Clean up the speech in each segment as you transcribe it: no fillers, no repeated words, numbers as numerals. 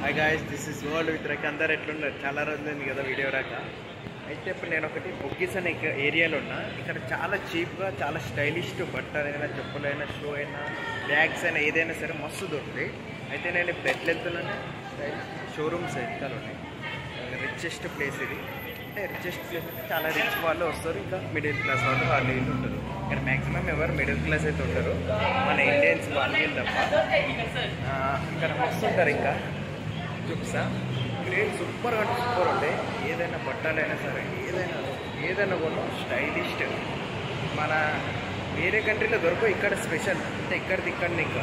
Hi guys, this is world with రక్. అందరు ఎట్లున్నారు? చాలా రోజులైంది కదా వీడియో రాక. అయితే ఇప్పుడు నేను ఒకటి బుగ్గీస్ అనే ఏరియాలో ఉన్నా. ఇక్కడ చాలా చీప్గా, చాలా స్టైలిష్ బట్టలైనా, చెప్పులైనా, షూ అయినా, బ్యాగ్స్ అయినా, ఏదైనా సరే మస్తు దొరుకుతాయి. అయితే నేను ఇప్పుడు ఎట్లా వెళ్తున్నాను, షోరూమ్స్ ఎత్తుకాలు ఉన్నాయి. రిచెస్ట్ ప్లేస్ ఇది. అంటే రిచెస్ట్ ప్లేస్ అంటే చాలా రిచ్ వాళ్ళు వస్తారు, ఇంకా మిడిల్ క్లాస్ వాళ్ళు వీళ్ళు ఉంటారు. ఇక్కడ మ్యాక్సిమం ఎవరు మిడిల్ క్లాస్ అయితే ఉంటారు, మన ఇండియన్స్ వాళ్ళు వీళ్ళు తప్ప. ఇక్కడ మస్తు ఉంటారు. ఇంకా చూపిస్తా, ఇక్కడ సూపర్ అంటే సూపర్ ఉంటాయి. ఏదైనా బట్టలైనా సరే, ఏదైనా కూడా స్టైలిష్. మన వేరే కంట్రీలో దొరకవు, ఇక్కడ స్పెషల్. అంటే ఇక్కడిది ఇంకా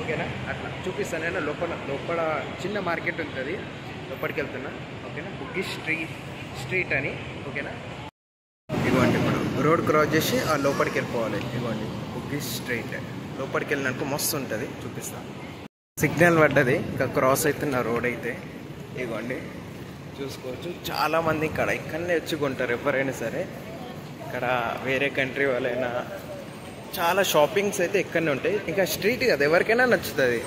ఓకేనా. అట్లా చూపిస్తాను. నేను లోపల చిన్న మార్కెట్ ఉంటుంది, లోపలికి వెళ్తున్నా ఓకేనా. బుగ్గీ స్ట్రీట్ అని ఓకేనా. ఇదిగోండి, ఇప్పుడు రోడ్ క్రాస్ చేసి ఆ లోపలికి వెళ్ళిపోవాలి. ఇదిగోండి బుగ్గీ స్ట్రీట్. లోపలికి వెళ్ళినాక మస్తు ఉంటుంది, చూపిస్తాను. సిగ్నల్ పడ్డది, ఇంకా క్రాస్ అవుతున్న రోడ్ అయితే. ఇదిగోండి చూసుకోవచ్చు, చాలామంది ఇక్కడనే వచ్చి కొంటారు ఎవరైనా సరే. ఇక్కడ వేరే కంట్రీ వాళ్ళైనా చాలా షాపింగ్స్ అయితే ఇక్కడనే ఉంటాయి. ఇంకా స్ట్రీట్ కదా, ఎవరికైనా నచ్చుతుంది.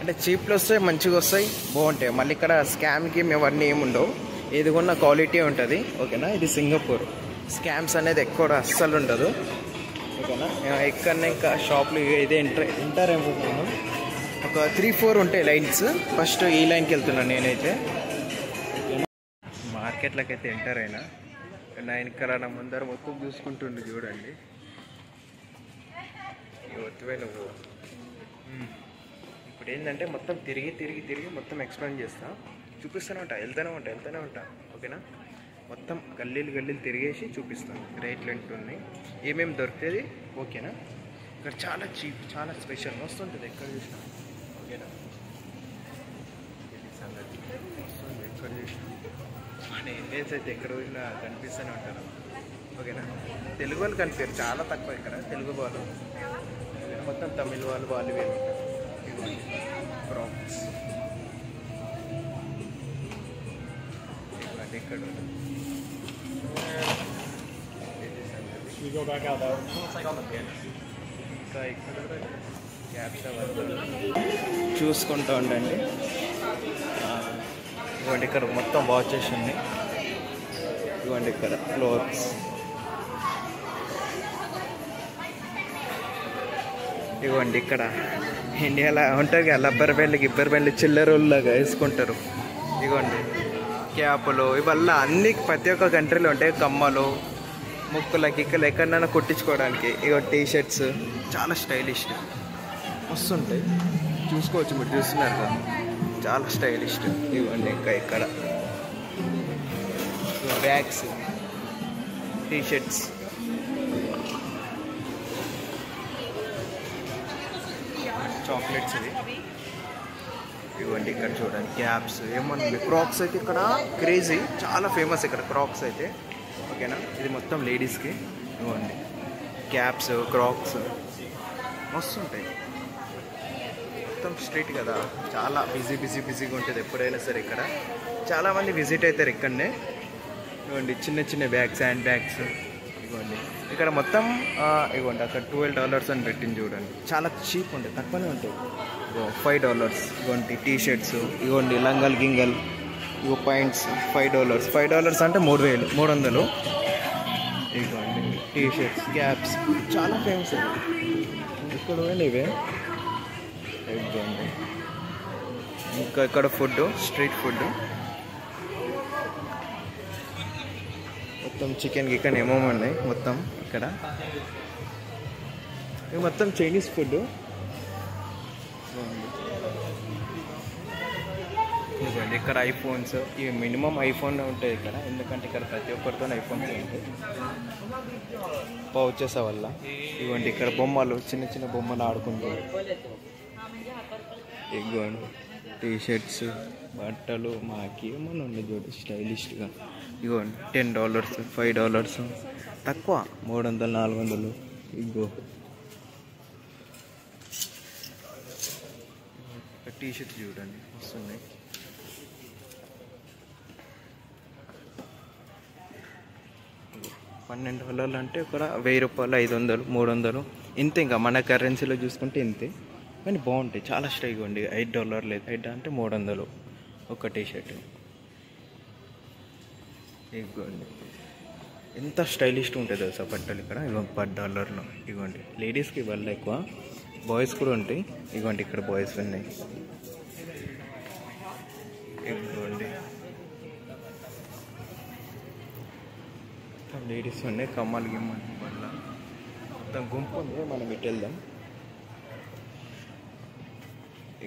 అంటే చీప్లో వస్తాయి, మంచిగా వస్తాయి, బాగుంటాయి. మళ్ళీ ఇక్కడ స్కామ్కి అవన్నీ ఏమి ఉండవు, ఏది కొన్న క్వాలిటీ ఉంటుంది ఓకేనా. ఇది సింగపూర్. స్కామ్స్ అనేది ఎక్కువ అస్సలు ఉండదు ఓకేనా. ఇక్కడనే ఇంకా షాప్లు ఇదే ఎంటర్ అయిపోతున్నాను. ఒక 3-4 ఉంటాయి లైన్స్. ఫస్ట్ ఈ లైన్కి వెళ్తున్నాను నేనైతే. మార్కెట్లోకి అయితే ఎంటర్ అయినా. ఇక్కడ నా ముందర మొత్తం చూసుకుంటుండే చూడండి. వద్దువే నువ్వు. ఇప్పుడు ఏంటంటే మొత్తం తిరిగి మొత్తం ఎక్స్ప్లెయిన్ చేస్తా, చూపిస్తూనే వెళ్తూనే ఉంటా ఓకేనా. మొత్తం గల్లీలు తిరిగేసి చూపిస్తాను. రేట్లు ఎంతున్నాయి, ఏమేమి దొరుకుతుంది ఓకేనా. ఇక్కడ చాలా చీప్, చాలా స్పెషల్, వస్తుంటుంది ఎక్కడ చూసినా ఓకేనా. ఇది సంగతి వస్తుంది ఎక్కడ చూసినా. మన ఇండియన్స్ అయితే ఎక్కడ పోయినా కనిపిస్తూనే ఉంటారు ఓకేనా. తెలుగు వాళ్ళు కనిపించారు చాలా తక్కువ ఇక్కడ, తెలుగు వాళ్ళు. మొత్తం తమిళ వాళ్ళు వీళ్ళు ఉంటారు. ఇదిగోండి క్రాప్స్ ఇక్కడ ఇంకా ఇక్కడ క్యాబ్స్ చూసుకుంటూ ఉండండి. ఇవ్వండి ఇక్కడ మొత్తం వాచెస్ ఉన్నాయి. ఇవ్వండి ఇక్కడ క్లోత్స్. ఇవ్వండి ఇక్కడ ఇండియాలో ఉంటుంది కదా, రబ్బర్ బెండ్లు చిల్లరోళ్ళలాగా వేసుకుంటారు. ఇవ్వండి క్యాపులు, ఇవల్ల అన్ని ప్రతి ఒక్క కంట్రీలో ఉంటాయి. కమ్మలు, ముక్కులకి ఎక్కడైనా కుట్టించుకోవడానికి. ఇక టీషర్ట్స్ చాలా స్టైలిష్ వస్తుంటాయి, చూసుకోవచ్చు. మీరు చూస్తున్నారు కదా, చాలా స్టైలిష్. ఇవ్వండి ఇంకా ఇక్కడ బ్యాగ్స్, టీషర్ట్స్, చాక్లెట్స్. ఇవ్వండి ఇక్కడ చూడండి క్యాప్స్, ఏమన్నా క్రాక్స్ అయితే ఇక్కడ క్రేజీ, చాలా ఫేమస్ ఇక్కడ క్రాక్స్ అయితే ఓకేనా. ఇది మొత్తం లేడీస్కి. ఇవ్వండి క్యాప్స్, క్రాక్స్ మస్తు ఉంటాయి. మొత్తం స్ట్రీట్ కదా, చాలా బిజీగా ఉంటుంది ఎప్పుడైనా సరే. ఇక్కడ చాలామంది విజిట్ అవుతారు ఇక్కడనే. ఇవ్వండి చిన్న బ్యాగ్స్, హ్యాండ్ బ్యాగ్స్. ఇవ్వండి ఇక్కడ మొత్తం ఇవ్వండి అక్కడ $12 అని పెట్టింది చూడండి. చాలా చీప్ ఉంటాయి, తక్కువనే ఉంటాయి. $5. ఇవ్వండి టీషర్ట్స్, ఇవ్వండి గింగల్, ఇగో పాయింట్స్. $5 అంటే 300. ఇవ్వండి టీషర్ట్స్, క్యాప్స్ చాలా ఫేమస్ ఇక్కడ ఇవే. ఇవ్వండి ఇంకా ఇక్కడ ఫుడ్, స్ట్రీట్ ఫుడ్ మొత్తం చికెన్ ఏమేమి ఉన్నాయి మొత్తం ఇక్కడ. ఇవి మొత్తం చైనీస్ ఫుడ్. ఇవ్వండి ఇక్కడ ఐఫోన్స్, ఇవి మినిమం ఐఫోన్ ఉంటాయి ఇక్కడ, ఎందుకంటే ఇక్కడ ప్రతి ఒక్కరితో ఐఫోన్స్ ఉంటాయి. పౌచెస్ వల్ల. ఇవ్వండి ఇక్కడ బొమ్మలు, చిన్న బొమ్మలు ఆడుకుంటారు. ఇవ్వండి టీషర్ట్స్, బట్టలు, మాకి ఏమన్నా ఉండే చూడు స్టైలిష్గా. ఇవ్వండి $10, $5 తక్కువ, 300, 400. ఇగో టీషర్ట్స్ చూడండి వస్తున్నాయి. $12 అంటే ఒక $1000, $500, $300 ఇంతే. ఇంకా మన కరెన్సీలో చూసుకుంటే ఇంతే. కానీ బాగుంటాయి, చాలా స్ట్రైక్ ఉంది. $8 లేదు, 8 అంటే 300 ఒక టీ షర్ట్. ఇదిగోండి ఎంత స్టైలిష్ ఉంటుంది తెలుసా బట్టలు ఇక్కడ. ఇవ్వండి $10 ఇవ్వండి. లేడీస్కి ఇవాళ ఎక్కువ, బాయ్స్ కూడా ఉంటాయి. ఇవ్వండి ఇక్కడ బాయ్స్ ఉన్నాయి. ఇవ్వండి లేడీస్ ఉన్నాయి. కమ్మలు గిమ్మలు వల్ల మొత్తం గుంపు ఉంది. మనం ఇటు వెళ్దాం.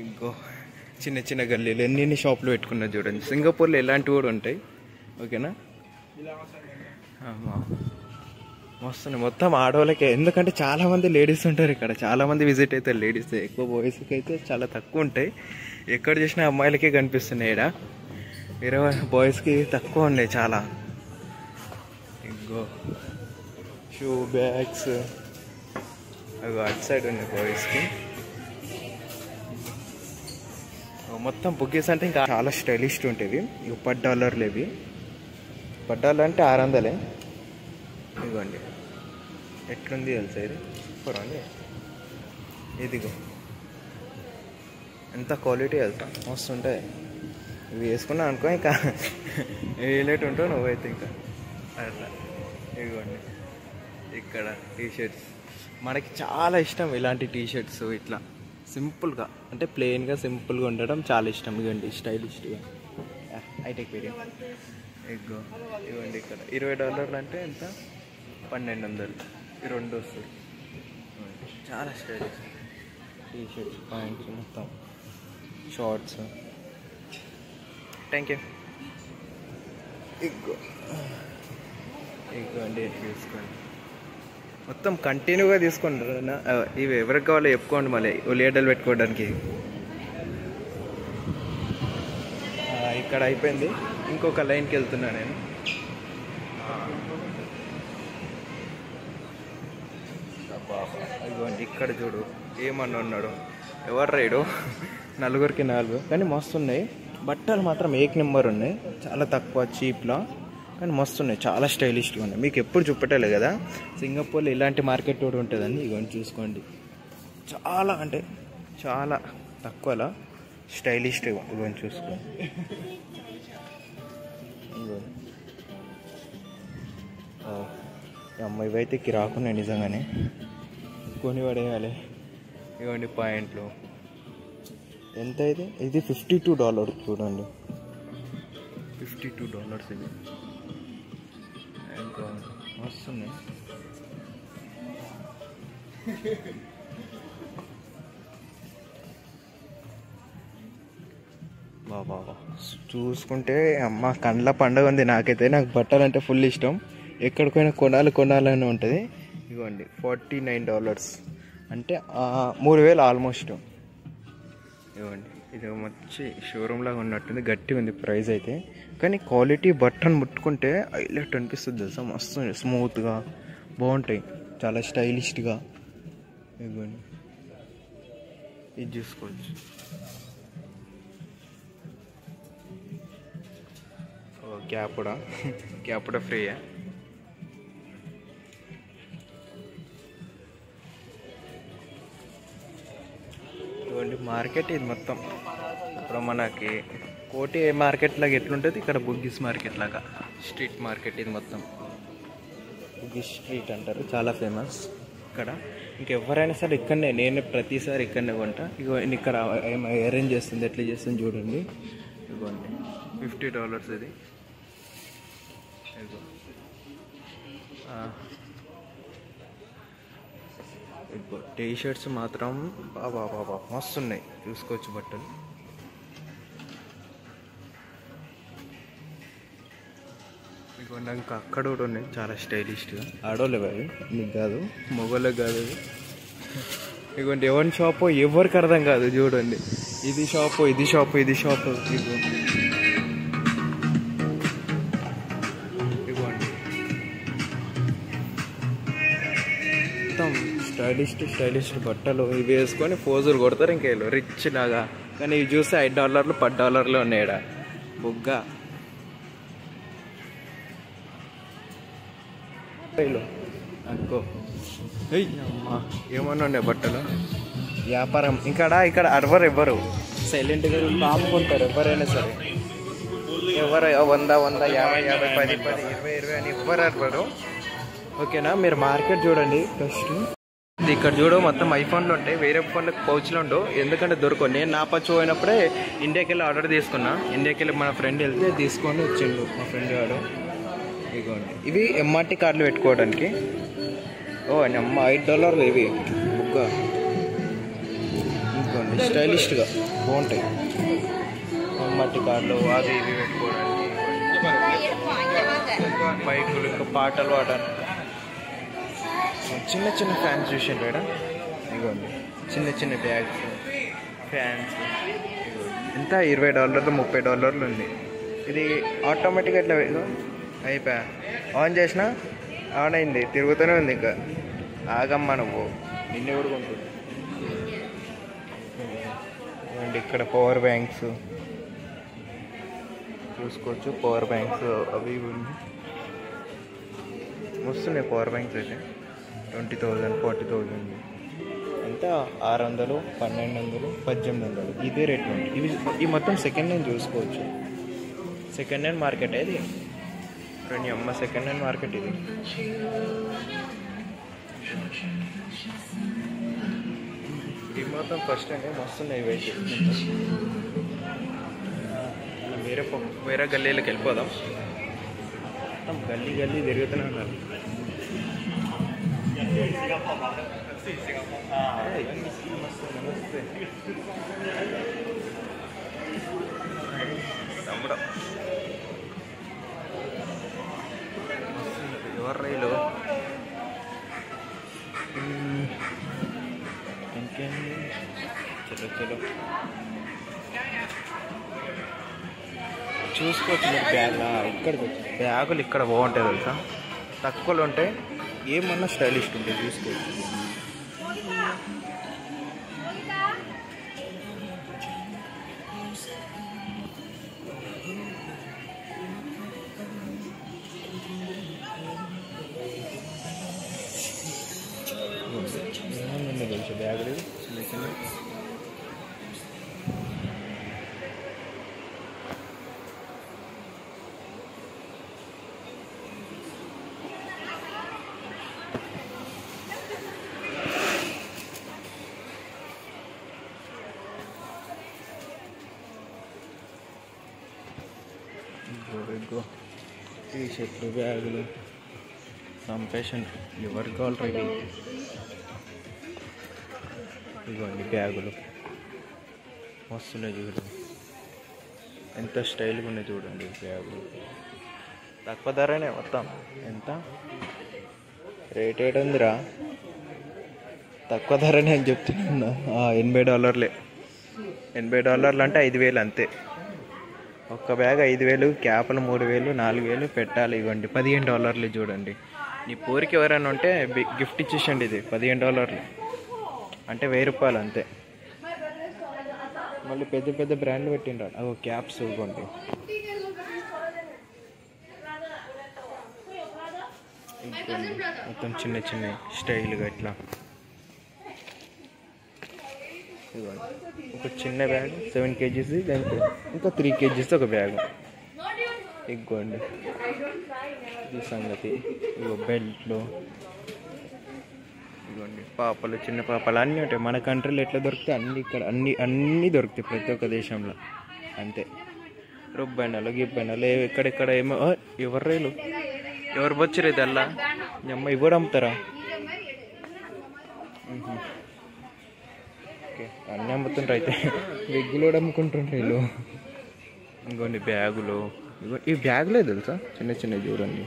ఇంకో చిన్న చిన్న గల్లీలు ఎన్ని షాపులు పెట్టుకున్నారు చూడండి. సింగపూర్లో ఇలాంటివి కూడా ఉంటాయి. ఓకేనా, వస్తున్నాయి మొత్తం ఆడవాళ్ళకే. ఎందుకంటే చాలామంది లేడీస్ ఉంటారు ఇక్కడ, చాలామంది విజిట్ అవుతారు లేడీస్. ఎక్కువ బాయ్స్కి అయితే చాలా తక్కువ ఉంటాయి. ఎక్కడ చూసినా అమ్మాయిలకే కనిపిస్తున్నాయి. ఇక్కడ వేరే బాయ్స్కి తక్కువ ఉన్నాయి చాలా. ఇంకో షూ బ్యాగ్స్ అవి అటు సైడ్ ఉన్నాయి బాయ్స్కి. మొత్తం బుగ్గీస్ అంటే ఇంకా చాలా స్టైలిష్ ఉంటుంది. ఇవి $10 ఇవి. $10 అంటే 600. ఇదిగోండి ఎట్లుంది తెలుసా ఇది. సూపర్ అండి. ఇదిగో ఎంత క్వాలిటీ తెలుసా, మస్తు ఉంటాయి. ఇవి వేసుకున్నా అనుకో ఇంకా వేలేట్ ఉంటావు నువ్వైతే ఇంకా అట్లా. ఇదిగోండి ఇక్కడ టీషర్ట్స్ మనకి చాలా ఇష్టం. ఇలాంటి టీషర్ట్స్ ఇట్లా సింపుల్గా అంటే ప్లెయిన్గా సింపుల్గా ఉండడం చాలా ఇష్టం. ఇవ్వండి స్టైలిష్గా. Hitech video. ఎగ్గో ఇవ్వండి ఇక్కడ $20 అంటే ఎంత, 1200. ఈ రెండు వస్తుంది. చాలా స్టైలిష్ టీషర్ట్స్, ప్యాంట్స్, మొత్తం షార్ట్స్. Thank you. ఇగ్గో ఇగ్గోండి తీసుకోండి. మొత్తం కంటిన్యూగా తీసుకోండి. ఇవి ఎవరికి కావాలో చెప్పుకోండి మళ్ళీ ఉల్లిగడ్డలు పెట్టుకోవడానికి. ఇక్కడ అయిపోయింది. ఇంకొక లైన్కి వెళ్తున్నా నేను. ఇదిగోండి ఇక్కడ చూడు ఏమన్నా ఉన్నాడు. ఎవరు రైడు 4కి 4 కానీ మస్తు ఉన్నాయి. బట్టలు మాత్రం ఏక్ నెంబర్ ఉన్నాయి. చాలా తక్కువ చీప్లో కానీ మస్తు ఉన్నాయి. చాలా స్టైలిష్గా ఉన్నాయి. మీకు ఎప్పుడు చూపెట్టాలి కదా సింగపూర్లో ఇలాంటి మార్కెట్ కూడా ఉంటుందండి. ఇవన్నీ చూసుకోండి. చాలా అంటే చాలా తక్కువలో స్టైలిష్గా ఇవన్నీ చూసుకోండి. అమ్మ ఇవైతే కిరాకున్నాయి నిజంగానే, కొని పడేయాలి. ఇవ్వండి పాయింట్లు. ఎంత ఇది $52 చూడండి. $52 ఇది. ఇంకా వస్తున్నాయి. బాబా చూసుకుంటే అమ్మ కండ్ల పండుగ ఉంది నాకైతే. నాకు బట్టలు అంటే ఫుల్ ఇష్టం. ఎక్కడికైనా కొనాలని ఉంటుంది. ఇవ్వండి $49 అంటే 3000 ఆల్మోస్ట్. ఇవ్వండి ఇది మంచి షోరూమ్ లాగా ఉన్నట్టుంది. గట్టి ఉంది ప్రైస్ అయితే. కానీ క్వాలిటీ బట్టను ముట్టుకుంటే హైలైట్ అనిపిస్తుంది తెలుసా. మస్తు స్మూత్గా బాగుంటాయి. చాలా స్టైలిష్గా. ఇవ్వండి ఇది చూసుకోవచ్చు. క్యాప్ కూడా ఫ్రీయా. ఇవ్వండి మార్కెట్ ఇది మొత్తం. ఇప్పుడు మనకి కోటి మార్కెట్ లాగా ఎట్లుంటుంది ఇక్కడ బుగ్గీస్ మార్కెట్ లాగా స్ట్రీట్ మార్కెట్ ఇది మొత్తం. బుగ్గీస్ స్ట్రీట్ అంటారు, చాలా ఫేమస్ ఇక్కడ. ఇంకెవరైనా సరే ఇక్కడనే, నేను ప్రతిసారి ఇక్కడనే కొంటా. ఇగో ఇక్కడ అరేంజ్ చేస్తుంది, ఎట్లా చేస్తుంది చూడండి. ఇదిగోండి $50 ఇది. ఇదిగో టీ షర్ట్స్ మాత్రం బాబా మస్తు ఉన్నాయి. చూసుకోవచ్చు బట్టలు. ఇదిగోండి ఇంకా అక్కడ కూడా ఉన్నాయి చాలా స్టైలిష్గా. ఆడోళ్ళే అవి, మీకు కాదు, మగోళ్ళకి కాదు. ఇదిగోండి ఎవరి షాపు ఎవరికి అర్థం కాదు చూడండి. ఇది షాపు ఇది షాపు ఇది షాపు. ఇదిగోండి మొత్తం స్టైలిష్ బట్టలు. ఇవి వేసుకొని పోజులు కొడతారు ఇంకేళ్ళు రిచ్ లాగా. కానీ ఇవి చూస్తే $5 $10 ఉన్నాయి ఇక్కడ. బుగ్గ అనుకో. అమ్మా ఏమన్నా ఉన్నాయి బట్టలు. వ్యాపారం ఇక్కడ అరవరు ఎవ్వరు. సైలెంట్గా కాపుకుంటారు ఎవరైనా సరే. ఎవరు 100 100 50 50 10 10 20 20 అని ఎవ్వరు అడగరు. ఓకేనా, మీరు మార్కెట్ చూడండి ఫస్ట్. ఇక్కడ చూడు మొత్తం ఐఫోన్లు ఉంటాయి, వేరే ఫోన్లకు పౌచ్లు ఉండవు, ఎందుకంటే దొరకవు. నేను నా పచ్చు పోయినప్పుడే ఇండియాకి వెళ్ళి ఆర్డర్ తీసుకున్నా. ఇండియాకి వెళ్ళి మన ఫ్రెండ్ వెళ్తే తీసుకొని వచ్చిండు మా ఫ్రెండ్ వాడు. ఇదిగోండి ఇవి ఎంఆర్టీ కార్డులు పెట్టుకోవడానికి. ఓ అమ్మ $5 ఇవి బుగ్గ. ఇదిగోండి స్టైలిష్గా బాగుంటాయి ఎంఆర్టీ కార్డులు అవి ఇవి పెట్టుకోవడానికి. బైకులు ఇంకా పాటలు పాడడానికి చిన్న చిన్న ఫ్యాన్స్ చూసిండు ఇక్కడ. ఇదిగోండి చిన్న చిన్న బ్యాగ్స్, ఫ్యాన్స్. ఎంత $20 $30 ఉంది. ఇది ఆటోమేటిక్గా ఇట్లా అయిపోయా ఆన్ చేసినా ఆన్ అయింది, తిరుగుతూనే ఉంది. ఇంకా ఆగమ్మా నువ్వు, నిన్ను కూడా ఉంటుంది. ఇక్కడ పవర్ బ్యాంక్స్ చూసుకోవచ్చు, పవర్ బ్యాంక్స్ అవి ఉంది. వస్తున్నాయి పవర్ బ్యాంక్స్ అయితే 20,000 40,000 ఎంత 600 1200 1800 ఇదే రేట్ ఉంది. ఇవి మొత్తం సెకండ్ హ్యాండ్ చూసుకోవచ్చు. సెకండ్ హ్యాండ్ మార్కెట్ ఇది అమ్మ, సెకండ్ హ్యాండ్ మార్కెట్ ఇది. ఇది మొత్తం ఫస్ట్ హ్యాండ్ మస్తున్నాయి ఇవైతే. వేరే గల్లీలోకి వెళ్ళిపోదాం. గల్లీ గల్లీ తిరుగుతూనే ఉన్నారు. తమ్ముడు ఎవరు రైలు ఇంకేంటి. చలో చలో చూసుకోవచ్చు మీరు ఇక్కడికి వచ్చి బ్యాగులు ఇక్కడ బాగుంటాయి తెలుసా, తక్కువలో ఉంటాయి, ఏమన్నా స్టైలిష్ ఉంటాయి చూసుకోవచ్చు. ఏమన్నా తెలుసా బ్యాగులు చిన్న చిన్న. టీ షర్ట్లు, బ్యాగులు, సంపేషన్ ఎవరికి కావాలి. ఇదిగోండి బ్యాగులు వస్తున్నాయి చూడండి, ఎంత స్టైల్గా ఉన్నాయి చూడండి బ్యాగులు. తక్కువ ధరనే మొత్తం. ఎంత రేట్ ఏటుందిరా, తక్కువ ధరనే అని చెప్తున్నా. $80 $80 అంటే 5,000 అంతే. ఒక్క బ్యాగ్ 5,000, క్యాప్లు 3,000 4,000 పెట్టాలి. ఇవ్వండి $15 చూడండి. నీ పోరికి ఎవరైనా ఉంటే గిఫ్ట్ ఇచ్చేసండి. ఇది $15 అంటే ₹1000 అంతే. మళ్ళీ పెద్ద పెద్ద బ్రాండ్లు పెట్టిండ్రు. అవి క్యాప్స్ ఇవ్వండి. మొత్తం చిన్న చిన్న స్టైల్గా ఇట్లా. ఇవ్వండి ఒక చిన్న బ్యాగ్ 7 kgs, దానికి ఇంకా 3 kgs ఒక బ్యాగ్. ఇవ్వండి ఈ సంగతి. ఇగో బెల్ట్లు, ఇవ్వండి పాపలు, చిన్న పాపలు అన్నీ ఉంటాయి. మన కంట్రీలో ఎట్లా దొరుకుతాయి అన్నీ ఇక్కడ అన్నీ దొరుకుతాయి ప్రతి ఒక్క దేశంలో అంతే. రుబ్బెండలు గిబ్బెండలు ఎక్కడెక్కడ ఏమో. ఎవరు రైలు ఎవరు బొచ్చరు ఇదల్లా అమ్మ, ఇవి కూడా అమ్ముతారా? ఓకే అన్నీ అమ్ముతుంటారు అయితే. విగ్గులు కూడా అమ్ముకుంటుంటారు వీళ్ళు. ఇంకోండి బ్యాగులు. ఈ బ్యాగులే తెలుసా చిన్న చిన్నవి చూడండి,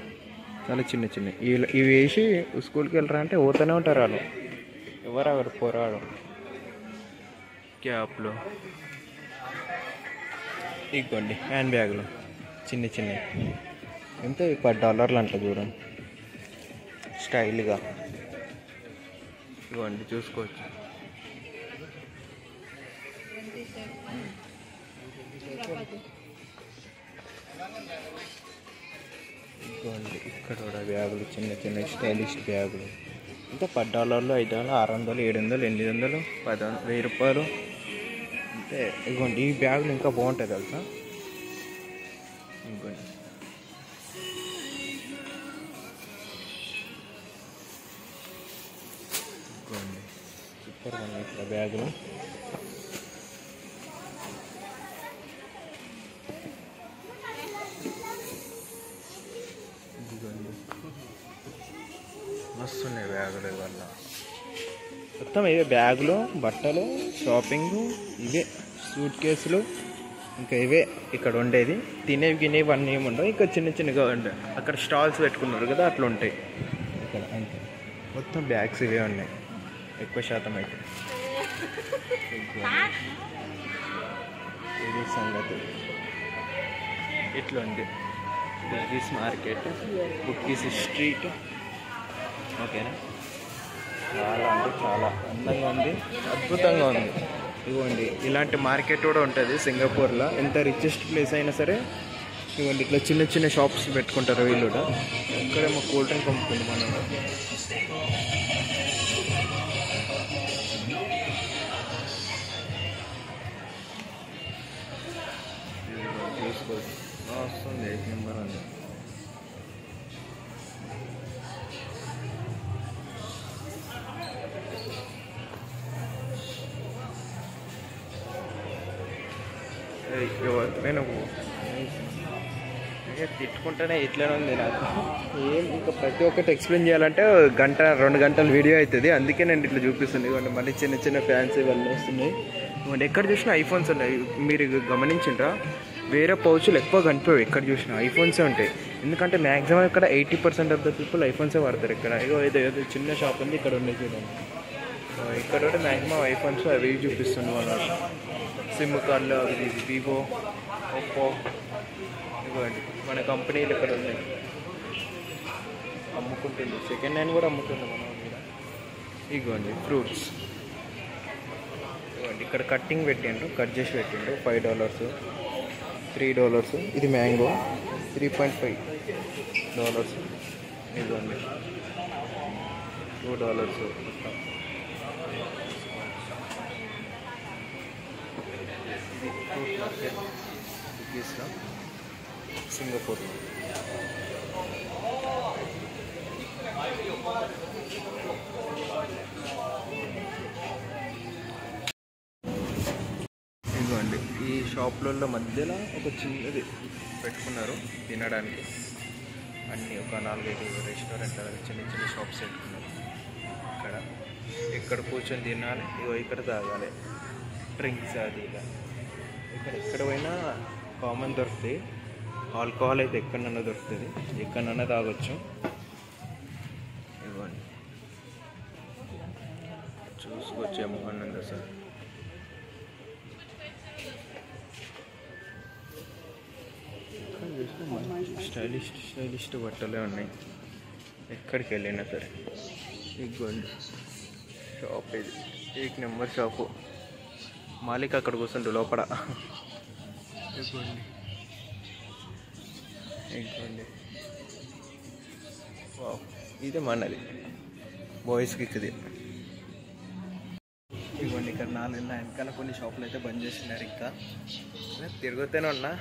చాలా చిన్న చిన్నవి. ఇవి వేసి స్కూల్కి వెళ్ళరా అంటే పోతూనే ఉంటారు వాళ్ళు, ఎవరు పోరాడు. క్యాప్లు, ఇగోండి హ్యాండ్ బ్యాగులు చిన్న చిన్నవి. ఎంత $10 అంట చూడండి, స్టైల్గా. ఇవ్వండి చూసుకోవచ్చు. ఇవ్వండి ఇక్కడ కూడా బ్యాగులు, చిన్న చిన్న స్టైలిష్ బ్యాగులు. ఇంకా $10 $5 $600 $700 $800 $1000 అంటే. ఇవ్వండి ఈ బ్యాగులు ఇంకా బాగుంటాయి తెలుసా. ఇంకోండి సూపర్ ఉన్నాయి ఇక్కడ బ్యాగులు. మస్తున్నాయి బ్యాగులు ఇవల్ల. మొత్తం ఇవే బ్యాగులు, బట్టలు, షాపింగ్, ఇవే సూట్ కేసులు, ఇంకా ఇవే ఇక్కడ ఉండేది. తినేవి గినేవి అన్నీ ఏమి ఉండవు, ఇంకా చిన్న చిన్నగా ఉంటాయి. అక్కడ స్టాల్స్ పెట్టుకున్నారు కదా, అట్లా ఉంటాయి ఇక్కడ. అంతే మొత్తం బ్యాగ్స్ ఇవే ఉన్నాయి ఎక్కువ శాతం అయితే. ఇది సంగతి ఇట్లా ఉంది బుగ్గీస్ మార్కెట్, బుగ్గీస్ స్ట్రీట్. ఓకేనా, చాలా అంటే చాలా అందంగా ఉంది, అద్భుతంగా ఉంది. ఇవ్వండి ఇలాంటి మార్కెట్ కూడా ఉంటుంది సింగపూర్లో. ఎంత రిచెస్ట్ ప్లేస్ అయినా సరే ఇవ్వండి ఇట్లా చిన్న చిన్న షాప్స్ పెట్టుకుంటారు వీళ్ళు కూడా. ఇక్కడేమో కూల్ డ్రింక్ అమ్ముతుంది మనం. చూసుకోవచ్చు వస్తుంది 8 నెంబర్ అని. ఎవరిపైన తిట్టుకుంటేనే ఇట్లనే ఉంది నాకు. ఏం ఇంకా ప్రతి ఒక్కటి ఎక్స్ప్లెయిన్ చేయాలంటే 1-2 గంటల వీడియో అవుతుంది. అందుకే నేను ఇట్లా చూపిస్తుంది. ఇవ్వండి మళ్ళీ చిన్న చిన్న ఫ్యాన్స్ ఇవన్నీ వస్తున్నాయి. ఇవ్వండి ఎక్కడ చూసినా ఐఫోన్స్ ఉన్నాయి. మీరు గమనించిండ్రా, వేరే పౌచులు ఎక్కువ కనిపించవు. ఎక్కడ చూసినా ఐఫోన్సే ఉంటాయి. ఎందుకంటే మ్యాక్సిమం ఇక్కడ 80% ఆఫ్ ద పీపుల్ ఐఫోన్సే వాడతారు. ఇక్కడ ఏదో చిన్న షాప్ ఉంది ఇక్కడ ఉండే చూడండి. ఇక్కడ కూడా మ్యాక్సిమం ఐఫోన్స్ అవి చూపిస్తుంది వాళ్ళు. సిమ్ కార్డులు అవి వివో, ఒప్పో, ఇవ్వండి మన కంపెనీలు ఇక్కడ ఉన్నాయి. అమ్ముకుంటుంది, సెకండ్ హ్యాండ్ కూడా అమ్ముతుంది మన మీద. ఇవ్వండి ఫ్రూట్స్, ఇవ్వండి ఇక్కడ కట్టింగ్ పెట్టిండు, కట్ చేసి పెట్టిండు. $5, $3. ఇది మ్యాంగో $3.5. ఇవ్వండి $2. ఇది ఫ్రూట్ మార్కెట్ బుగ్గీస్లో సింగపూర్. ఇదిగోండి ఈ షాప్లలో మధ్యలో ఒక చిన్నది పెట్టుకున్నారు తినడానికి. అన్నీ ఒక 4-5 రెస్టారెంట్ చిన్న చిన్న షాప్స్ పెట్టుకున్నారు. ఇక్కడ కూర్చొని తినాలి, ఇక్కడ తాగాలి డ్రింక్స్ అది ఇలా. ఎక్కడ పోయినా కామన్ దొరుకుతాయి. ఆల్కహాల్ అయితే ఎక్కడన్నా దొరుకుతుంది, ఎక్కడన్నా తాగొచ్చు. ఇవ్వండి చూసుకొచ్చేమో అన్నది సార్. స్టైలిష్ బట్టలే ఉన్నాయి ఎక్కడికి వెళ్ళినా సరే. ఇవ్వండి షాప్, ఇది 1 నెంబర్ షాపు. మాలిక్ అక్కడ కూర్చుంటు లోపల. ఇవ్వండి ఇదే మనది బాయ్స్కి ఇది. ఇవ్వండి ఇక్కడ 4 వెనకాల కొన్ని షాపులు అయితే బంద్ చేస్తున్నారు. ఇంకా తిరుగుతూనే ఉన్నా,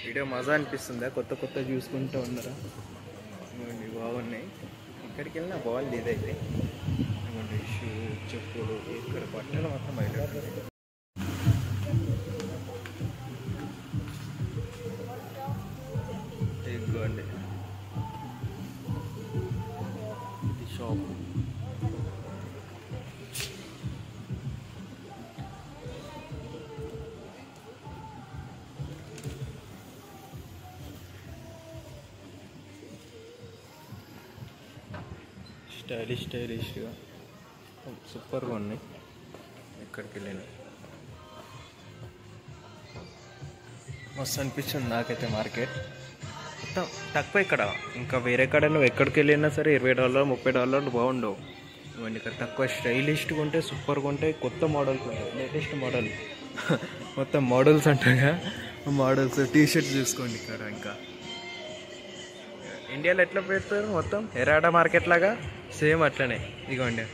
వీడియో మజా అనిపిస్తుందా, కొత్త చూసుకుంటూ ఉన్నారా. ఇవ్వండి బాగున్నాయి, ఇక్కడికి వెళ్ళినా బాగుంది. ఇదైతే ఇవ్వండి షూ, చెప్పులు, ఇక్కడ బట్టలు మొత్తం బయట. ఇదిగోండి ఇది షాప్. స్టైలిష్గా సూపర్గా ఉన్నాయి. ఎక్కడికి వెళ్ళినా మస్తు అనిపించింది నాకైతే మార్కెట్. మొత్తం తక్కువ ఇక్కడ. ఇంకా వేరే కాడ నువ్వు ఎక్కడికి వెళ్ళినా సరే $20, $30 బాగుండవు. ఇవన్నీ ఇక్కడ తక్కువ స్టైలిష్గా ఉంటాయి, సూపర్గా ఉంటాయి. కొత్త మోడల్స్ ఉంటాయి, లేటెస్ట్ మోడల్. మొత్తం మోడల్స్ అంటాగా, మోడల్స్ టీషర్ట్స్ చూసుకోండి ఇక్కడ. ఇంకా ఇండియాలో ఎట్లా పెడతారు మొత్తం ఎరాడా మార్కెట్ లాగా సేమ్ అట్లనే. ఇదిగోండి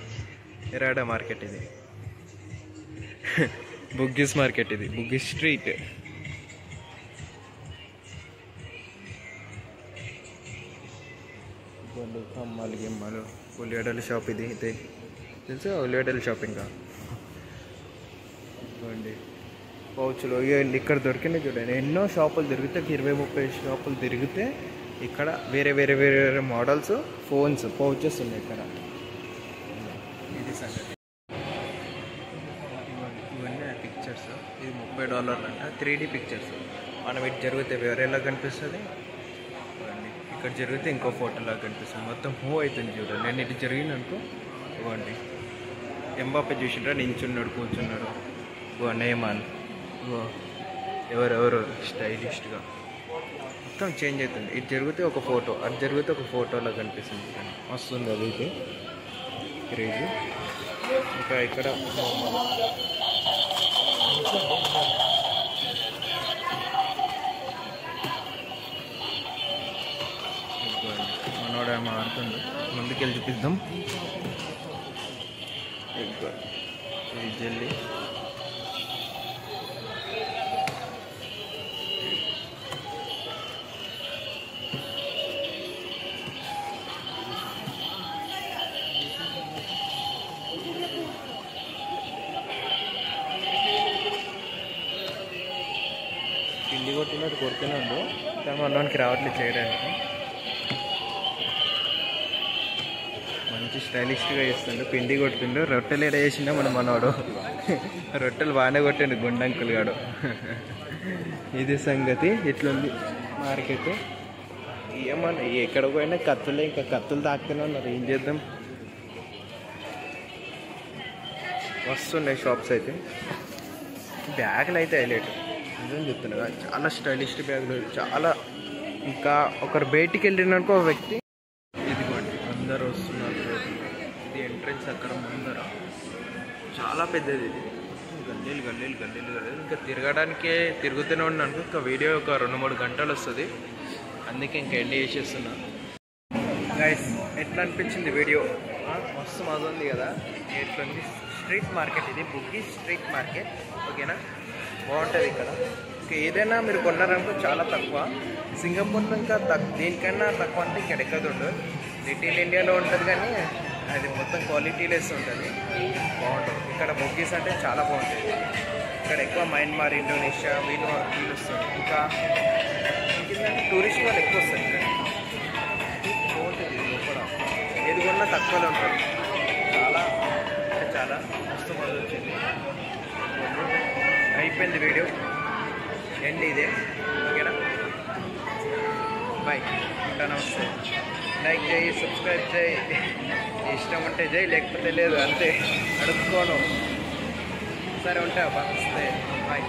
ఎరాడా మార్కెట్, ఇది బుగ్గీస్ మార్కెట్, ఇది బుగ్గీస్ స్ట్రీట్. ఇదిగోండి కమ్మలు గిమ్మలు ఉల్లిగడ్డల షాప్ ఇది అయితే తెలుసు ఉల్లిగడ్డల షాప్ ఇంకా ఇదిగోండి పౌచులు ఇవ్వండి ఇక్కడ దొరికినాయి చూడండి. ఎన్నో షాపులు తిరిగితే 20-30 షాపులు తిరిగితే ఇక్కడ వేరే వేరే వేరే వేరే మోడల్స్ ఫోన్స్ పౌచెస్ ఉన్నాయి ఇక్కడ. ఇది సంగతి. ఇవన్నీ పిక్చర్స్. ఇది $30 అంట. 3D pictures. మనం ఇటు జరిగితే వేరేలా కనిపిస్తుంది, ఇక్కడ జరిగితే ఇంకో ఫోటోలాగా కనిపిస్తుంది. మొత్తం మూవ్ అవుతుంది చూడండి. నేను ఇటు జరిగిననుకో ఇవ్వండి ఎంబాపే చూసిండ్రా నించున్నాడు కూర్చున్నాడు. నేమాన్ ఎవరెవరు స్టైలిష్గా మొత్తం చేంజ్ అవుతుంది. ఇటు జరిగితే ఒక ఫోటో, అటు జరిగితే ఒక ఫోటోలా కనిపిస్తుంది. వస్తుంది అది ఇది క్రేజీ. ఇంకా ఇక్కడ మనోడు ఏమో ఆడుతుంది, ముందుకెళ్ళి చూపిద్దాం. ఇది జల్లి పిండి కొట్టినట్టు కొడుతున్నాడు, కానీ మనోనికి రావట్లేదు చేయడానికి. మంచి స్టైలిష్గా వేస్తుండు, పిండి కొడుతుండు. రొట్టెలు ఎడ వేసిండో మనోడు రొట్టెలు బాగానే కొట్టిండు గుండంకులు గాడు. ఇది సంగతి. ఇట్లుంది మార్కెట్. ఏమన్నా ఎక్కడ పోయినా కత్తులే, ఇంకా కత్తులు తాకుతూనే ఉన్నారు. ఏం చేద్దాం, వస్తున్నాయి షాప్స్ అయితే. బ్యాగులు అయితే హైలైట్ నిజం చెప్తున్నా, చాలా స్టైలిష్ బ్యాగులు చాలా. ఇంకా ఒకరు బయటికి వెళ్ళిననుకో ఒక వ్యక్తి, ఇదిగోండి అందరు వస్తున్నారు. ఇది ఎంట్రన్స్ అక్కడ ముందర చాలా పెద్దది. ఇది గల్లీలు గల్లీలు గల్లీలు గల్లీలు. ఇంకా తిరగడానికే తిరుగుతూనే ఉన్నాను. ఇంకా వీడియో ఒక 2-3 గంటలు వస్తుంది, అందుకే ఇంకా ఎండ్ చేసేస్తున్నా. గైస్ ఎట్లా అనిపించింది వీడియో? మస్తు మజా ఉంది కదా. ఎట్లుంది స్ట్రీట్ మార్కెట్, ఇది బుగ్గి స్ట్రీట్ మార్కెట్. ఓకేనా, బాగుంటుంది ఇక్కడ. ఇంకా ఏదైనా మీరు కొన్నారనుకో చాలా తక్కువ. సింగపూర్లో ఇంకా దీనికన్నా తక్కువ అంటే ఇక్కడ ఎక్కదుండు. లిటిల్ ఇండియాలో ఉంటుంది, కానీ అది మొత్తం క్వాలిటీ లెస్ ఉంటుంది, బాగుంటుంది. ఇక్కడ బుగ్గీస్ అంటే చాలా బాగుంటుంది. ఇక్కడ ఎక్కువ మయన్మార్, ఇండోనేషియా వీళ్ళు వస్తుంది. ఇంకా ఇంకేంటంటే టూరిస్ట్ వాళ్ళు ఎక్కువ వస్తారు ఇక్కడ. బాగుంటుంది లోపల, ఏది కొన్నా తక్కువలో ఉంటుంది. చాలా అంటే చాలా మస్తు మజా వచ్చింది. అయిపోయింది వీడియో, ఎండ్ ఇదే. ఓకేనా, బాయ్, ఉంటా, నమస్తే. లైక్ చేయి, సబ్స్క్రైబ్ చేయి, ఇష్టం ఉంటే చేయి, లేకపోతే లేదు, అంతే. అడుక్కోను. సరే ఉంటా, బాయ్.